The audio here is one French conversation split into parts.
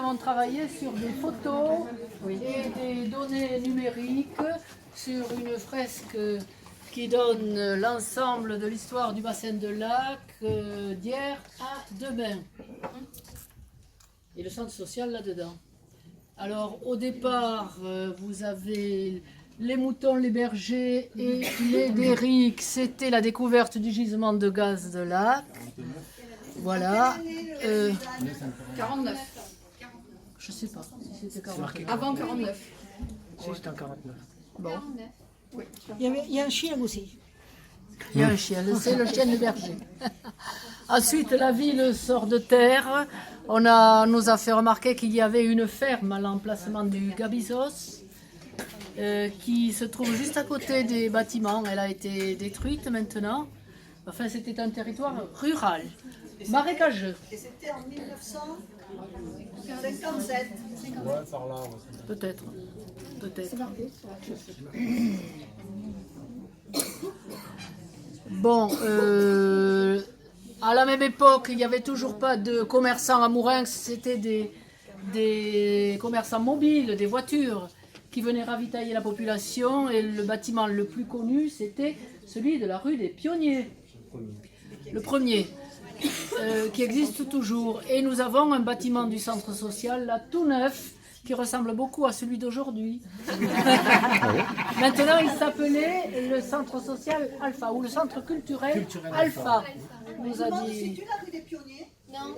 avons travaillé sur des photos et des données numériques sur une fresque qui donne l'ensemble de l'histoire du bassin de lac d'hier à demain. Et le centre social là-dedans. Alors au départ, vous avez les moutons, les bergers et les derriques. C'était la découverte du gisement de gaz de lac. Voilà. 49. Je sais pas si c'était 49. Avant 49. Si, c'était en 49. Bon. Il y a un chien aussi. Il y a un chien, c'est le chien de berger. Ensuite, la ville sort de terre. Nous a fait remarquer qu'il y avait une ferme à l'emplacement du Gabizos qui se trouve juste à côté des bâtiments. Elle a été détruite maintenant. Enfin, c'était un territoire rural, marécageux. Et c'était en 1957. Ouais, par là. Peut-être. Peut-être. Bon, à la même époque, il n'y avait toujours pas de commerçants à Mourenx, c'était des commerçants mobiles, des voitures qui venaient ravitailler la population. Et le bâtiment le plus connu, c'était celui de la rue des Pionniers. Le premier, qui existe toujours. Et nous avons un bâtiment du centre social, là, tout neuf, qui ressemble beaucoup à celui d'aujourd'hui. Maintenant, il s'appelait le centre social Alpha, ou le centre culturel Alpha. On nous a Tout le monde dit... situe la rue des Pionniers. Non.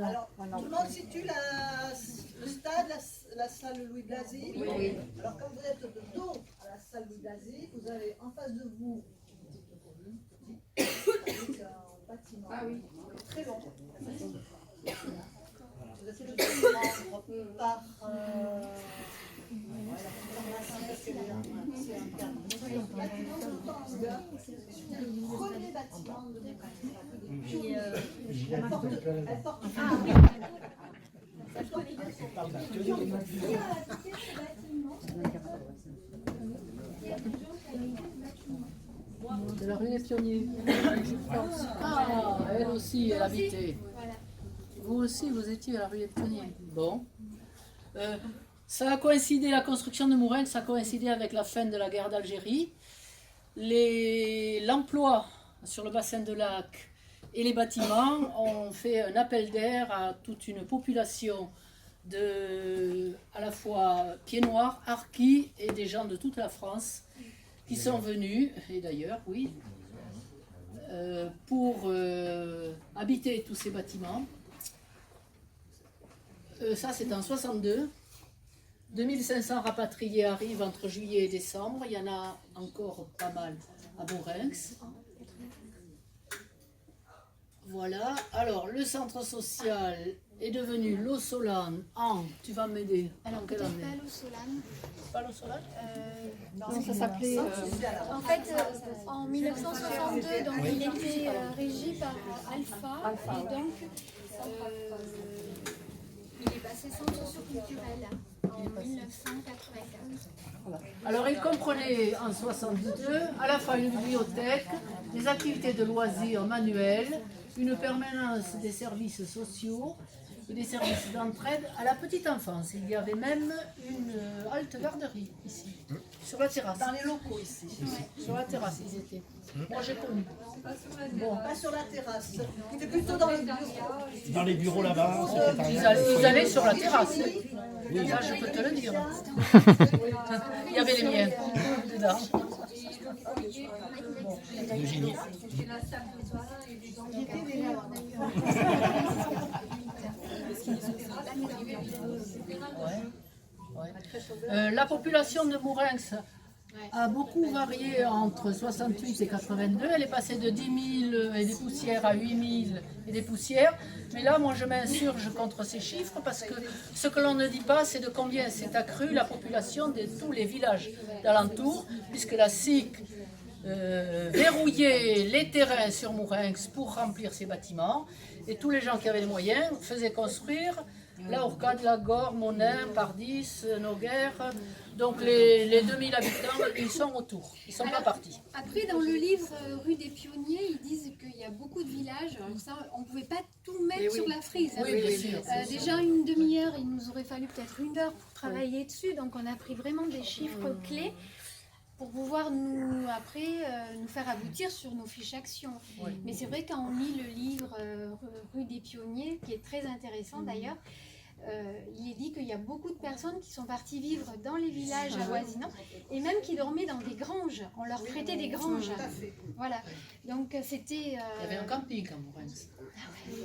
Alors, tout le monde situe le stade, la salle Louis Blasi. Oui. Alors, quand vous êtes de dos à la salle Louis Blasi, vous avez en face de vous avec un bâtiment très long. C'est le bâtiment par... C'est le premier bâtiment de elle porte De la rue des Pionniers. Ah, elle aussi, elle habitait. Vous aussi, vous étiez à la rue des Pionniers. Bon. Ça a coïncidé, la construction de Mourenx, ça a coïncidé avec la fin de la guerre d'Algérie. L'emploi sur le bassin de lac et les bâtiments ont fait un appel d'air à toute une population à la fois pieds noirs, harkis et des gens de toute la France qui sont venus, et d'ailleurs, oui, pour habiter tous ces bâtiments. Ça, c'est en 62. 2500 rapatriés arrivent entre juillet et décembre. Il y en a encore pas mal à Mourenx. Voilà. Alors, le centre social est devenu l'Eau Solane en... Tu vas m'aider. Alors, peut-être pas l'Eau Solane. Pas l'Eau Solane? Non, ça s'appelait... En fait, en 1962, donc, il était régi par Alpha. Et donc, il est passé centre socioculturel en 1995. Alors, il comprenait en 62 à la fois une bibliothèque, des activités de loisirs manuels, une permanence des services sociaux et des services d'entraide à la petite enfance. Il y avait même une halte garderie ici, sur la terrasse. dans les locaux ici. Sur la terrasse, ils étaient. Moi, j'ai connu. Bon. Pas sur la terrasse. C'était plutôt dans les bureaux. Dans les bureaux là-bas, Ils allaient sur la terrasse. Oui, ça, je peux te le dire. Il y avait les miens dedans. Eugénie. La population de Mourenx a beaucoup varié entre 68 et 82. Elle est passée de 10 000 et des poussières à 8 000 et des poussières. Mais là, moi, je m'insurge contre ces chiffres parce que ce que l'on ne dit pas, c'est de combien s'est accrue la population de tous les villages d'alentour, puisque la SIC verrouillait les terrains sur Mourenx pour remplir ses bâtiments. Et tous les gens qui avaient les moyens faisaient construire La Hourcade, Lagore, Monin, Pardis, Noguère. Donc les 2000 habitants, ils sont autour. Ils ne sont pas partis. Après, dans le livre Rue des Pionniers, ils disent qu'il y a beaucoup de villages. Alors ça, on ne pouvait pas tout mettre sur la frise. Hein. Oui, bien sûr. Déjà une demi-heure, il nous aurait fallu peut-être 1 heure pour travailler dessus. Donc on a pris vraiment des chiffres clés pour pouvoir nous faire aboutir sur nos fiches actions. Mais c'est vrai quand on lit le livre Rue des Pionniers, qui est très intéressant d'ailleurs, il est dit qu'il y a beaucoup de personnes qui sont parties vivre dans les villages avoisinants et même qui dormaient dans des granges. On leur prêtait des granges. Voilà. Donc c'était... Il y avait un camping à Mourens.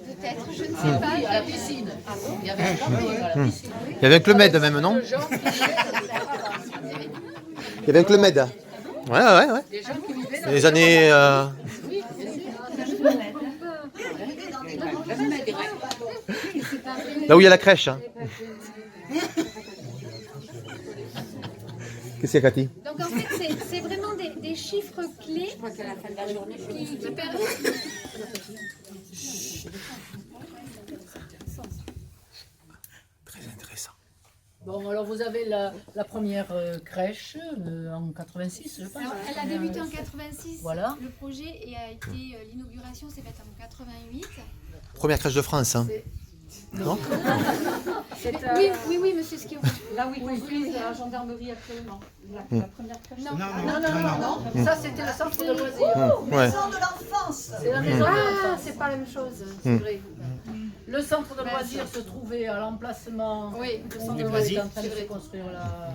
Peut-être, je ne sais pas. Oui, à la piscine. Il y avait un camping à la piscine. Il y avait un Club Med même, non? Les gens qui Il y avait un Club Med. Ouais. Les gens qui vivaient dans Les années... Là où il y a la crèche. Hein. Qu'est-ce qu'il y a, Cathy? Donc en fait, c'est vraiment des chiffres clés qui permettent... Très intéressant. Bon, alors vous avez la première crèche en 86, je pense. Alors, elle a débuté en 86, Voilà. le projet, et a été l'inauguration s'est faite en 88. Première crèche de France. Hein. Non? Oui, monsieur Skion. Là où ils construisent la gendarmerie actuellement. La première crèche. Non. Non. Ça, c'était le centre de loisirs. Ouais. Maison de l'enfance. C'est la maison de Ah, l'enfance. c'est pas la même chose, c'est vrai. Le centre de loisirs se trouvait à l'emplacement Oui, le où centre on de était loisirs. en train de se construire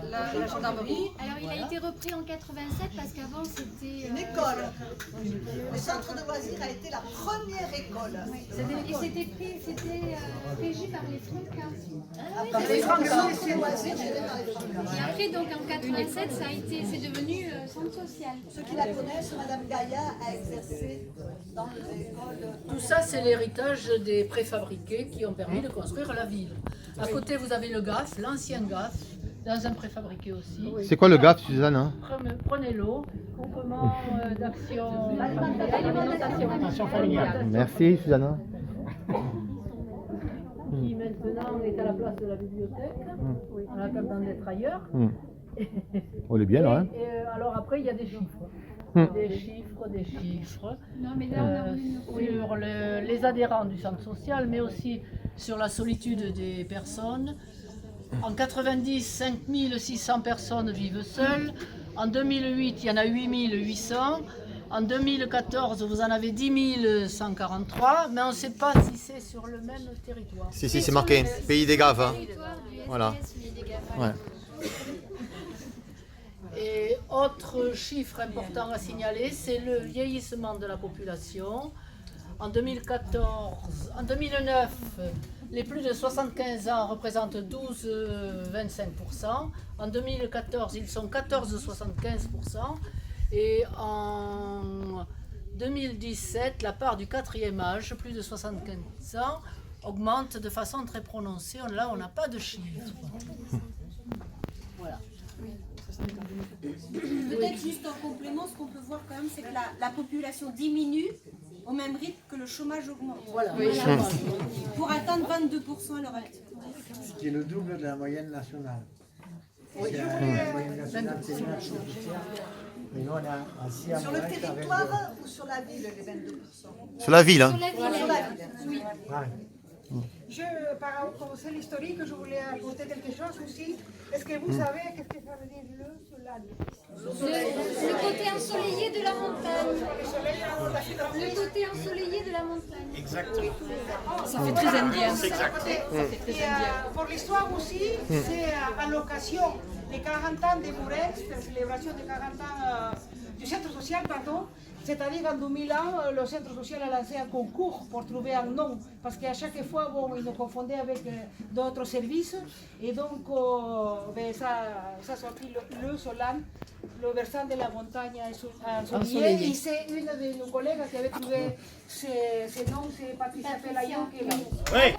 La gendarmerie. Alors, il a été repris en 87 parce qu'avant, c'était... Une école. Le centre de loisirs a été la première école. Et c'était régi par les Francains. Les centres de loisirs, c'était par les Francains. Et après, donc en 87, c'est devenu centre social. Ceux qui la connaissent, Madame Gaïa a exercé dans les écoles. Tout ça, c'est l'héritage des préfabriqués qui ont permis de construire la ville. À côté, vous avez le GAF, l'ancien GAF, dans un préfabriqué aussi. C'est quoi le GAF, Suzanne? Hein? Prenez-l'eau, groupement d'action alimentation. Attention familiale. Merci, Suzanne. Qui maintenant est à la place de la bibliothèque, en attendant d'être ailleurs. On est bien là. Hein? Et alors après, il y a des chiffres. Des chiffres Non, mais là, on a voulu sur les adhérents du centre social, mais aussi sur la solitude des personnes. En 90, 5600 personnes vivent seules. En 2008, il y en a 8800. En 2014, vous en avez 10 143, mais on ne sait pas si c'est sur le même territoire. Si, c'est marqué. Pays des Gaves. Hein? territoire du SPS, Voilà. les dégâts. Ouais. Et autre chiffre important à signaler, c'est le vieillissement de la population. En 2009, les plus de 75 ans représentent 12,25%. En 2014, ils sont 14,75%. Et en 2017, la part du 4e âge, plus de 75 ans, augmente de façon très prononcée. Là, on n'a pas de chiffres. Voilà. Peut-être juste en complément, ce qu'on peut voir quand même, c'est que la population diminue au même rythme que le chômage augmente. Voilà. Pour atteindre 22% à l'heure actuelle. Ce qui est le double de la moyenne nationale. La moyenne nationale, c'est 9%. Mais nous, on a assis à Sur le territoire ou sur la ville, les 22%? Sur la ville. Hein? Sur la ville, Sur la ville. oui. Par rapport à l'historique, je voulais ajouter quelque chose aussi. Est-ce que vous savez qu'est-ce que ça veut dire le soleil? Le côté ensoleillé de la montagne. Le côté ensoleillé de la montagne. Exactement. Ça fait très indien. C'est exact. Pour l'histoire aussi, c'est à l'occasion des 40 ans de Mourens, la célébration des 40 ans du centre social, pardon. C'est-à-dire qu'en 2001, le centre social a lancé un concours pour trouver un nom, parce qu'à chaque fois, ils nous confondaient avec d'autres services. Et donc, ça sortit le Solan, le versant de la montagne ensoleillée. Et c'est une de nos collègues qui avait trouvé ce nom, c'est Patricia Pelayo. Oui.